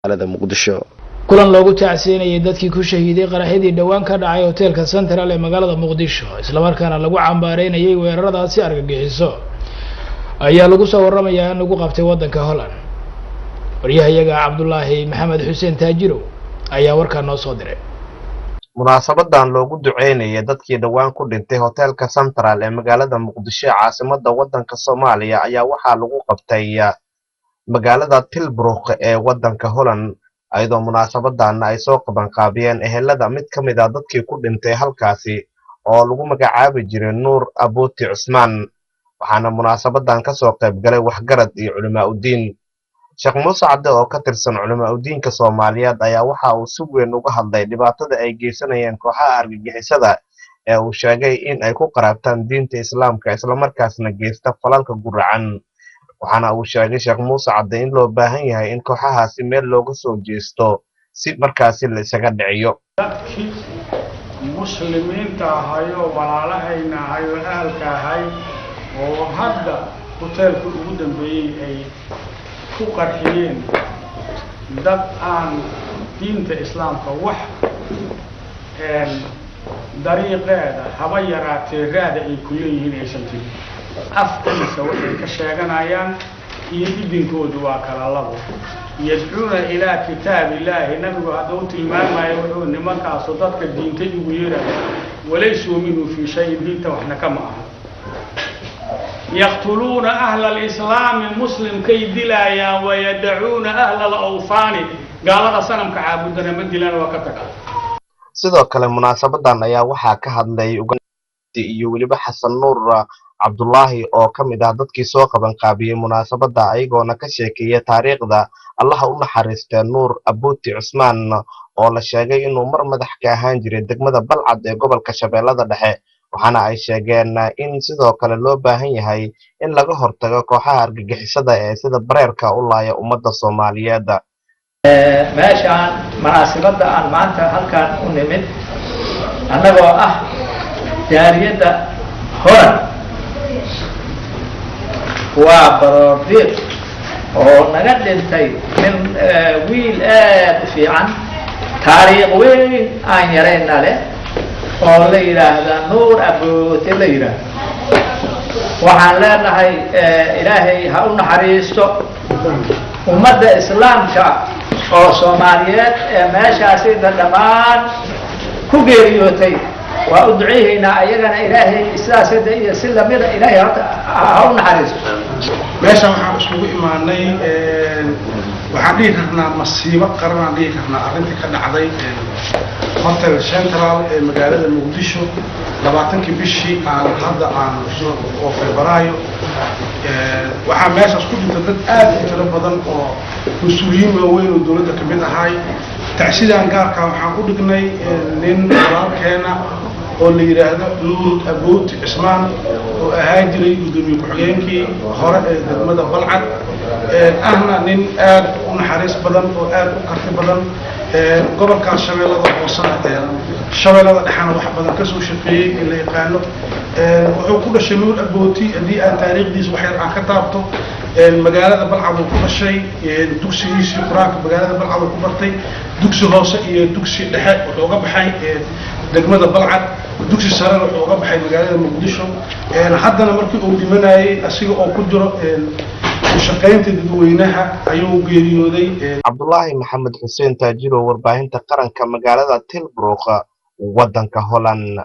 magaalada Muqdisho. kulan loogu tacsiinayay dadkii ku shahiiday qaraxyadii dhawaan ka dhacay hoteelka Central ee magaalada Muqdisho isla markaana lagu cambaareynayay weeraradaasi argagixiso ayaa lagu soo waramayaa in lagu qabtay wadanka Holland. wariyahayaga Cabdullaahi Maxamed Xuseen Taajiro ayaa warka noo soo diray. munaasabadan loogu duceynayay dadkii dhawaan ku dhintay hoteelka Central ee magaalada Muqdisho caasimadda wadanka Soomaaliya ayaa waxaa lagu qabtay magaalada Tilburg ee wadanka Holland ayadoo munaasabadan ay soo qaban qaabiyeen ehelada mid ka mid ah dadkii ku dhintay halkaasi oo lagu magacaabi jiray Nuur Abuuti Cusmaan waxaana munaasabadan ka soo qayb galay waxgarad iyo culimo diin. Sheekh Muuse Cabdi oo ka tirsan culimo diinka Soomaaliyeed ayaa waxa uu si weyn uga hadlay dhibaatada ay geysanayeen kooxaha argagixisada ee uu sheegay in ay ku qaraabtaan diinta Islaamka isla markaasna geysta falalka guracan. waxaana uu sheegay Sheekh Muuse Cabdi in loo baahan yahay in kooxahaasi meel looga soo jeesto si markaasi la isaga dhiciyo. dadkii muslimiinta ahayo walaalahayna ahayo ahalka ahay oo hadda hoteelka ugu dambeeyay ay ku qarxiyeen dad aan diinta Islaamka wax dariiqeeda haba yaraatee raada ay ku leeyihiin aysan jirin. afkiisa waxay ka sheeganayaan iyo diinkoodu waa kala labo yadcuuna ilaa kitaabilaahi nabigu hadduu tilmaamayo wuxuu nimankaas dadka diinta ugu yeerayo walaysuu minhu fi shay diinta waxna kama aha yaqtuluuna ahla alislaami muslimkay dilayaan wayadcuuna ahla alawfaani gaalada sanamka caabudana ma dilaan waa ka tagaan. sidoo kale munaasabadan ayaa waxaa ka hadlay iyo weliba Xasan Nuur Cabdullaahi oo ka mid ah dadkii soo qaban qaabiyay munaasabada ayagoona ka sheekeeyay taariikhda Allah u naxariistay Nuur Abuuti Cusmaan oo la sheegay inuu mar madax ka ahaan jiray degmada Balcad ee gobolka Shabeellada Dhexe waxaana ay sheegeen in sidoo kale loo baahan yahay in laga hortago kooxaha argagixisada ee sida bareerka u laaya ummadda Soomaaliyeed. meeshaan munaasabada aan maanta halkaan u nimid annagoo ah jaariyadda Holland waa baroodiiq oo naga dhintay min wiil aad u fiican taariikh weyn aan yarayna leh oo la yiraahdo Nuur Abuuti la yiraahdo. waxaan leenahay ilaahay ha u naxariisto ummadda Islaamka oo Soomaaliyeed ee meeshaasi dhammaan ku geeriyootay waa u duceeynaa ayagana ilaahay sidaasada iyo si lamida ilaahay ha u naxariisto. meeshaan waxaan isugu imaanay waxaan dhihi karnaa masiibo qaran aan dhihi karnaa arrintii ka dhacday hotel Central ee magaalada Muqdisho 20 bishii aan hadda oo Febraayo waxaa meeshaas ku dhintay dad aad u tiro badan oo mas'uuliyiin waaweyn oo dawladda ka mid ahay. tacsiidaan gaarka waxaan u dhignay nin walaalkeena oo la yiraahdo Nuur Abuuti Cusmaan oo ahaa jiray gudoomiye ku-xigeenkii hore ee degmada Balcad ahna nin aad u naxariis badan oo aad u karti badan gobolka Shabeellada Hoose Shabeellada Dhexena wax badan ka soo shaqeeyay in la yaqaano. wuxuu ku dhashay Nuur Abuuti haddii aan taariikhdiisa wax yar aan ka taabto magaalada Balcad uu ku dhashay dugsigiisii quraanka magaalada Balcad uu ku bartay dugsi hoose iyo dugsi dhexe wuxuu uga baxay degmada Balcad dugsi sare wuxuu uga baxay magaalada Muqdisho haddana markii uu dhimanayay asiga oo ku jiro shaqaynta dadweynaha ayuu geeriyooday. Cabdullaahi Maxamed Xuseen Taajiro warbaahinta qaranka magaalada Tilburg wadanka Holland.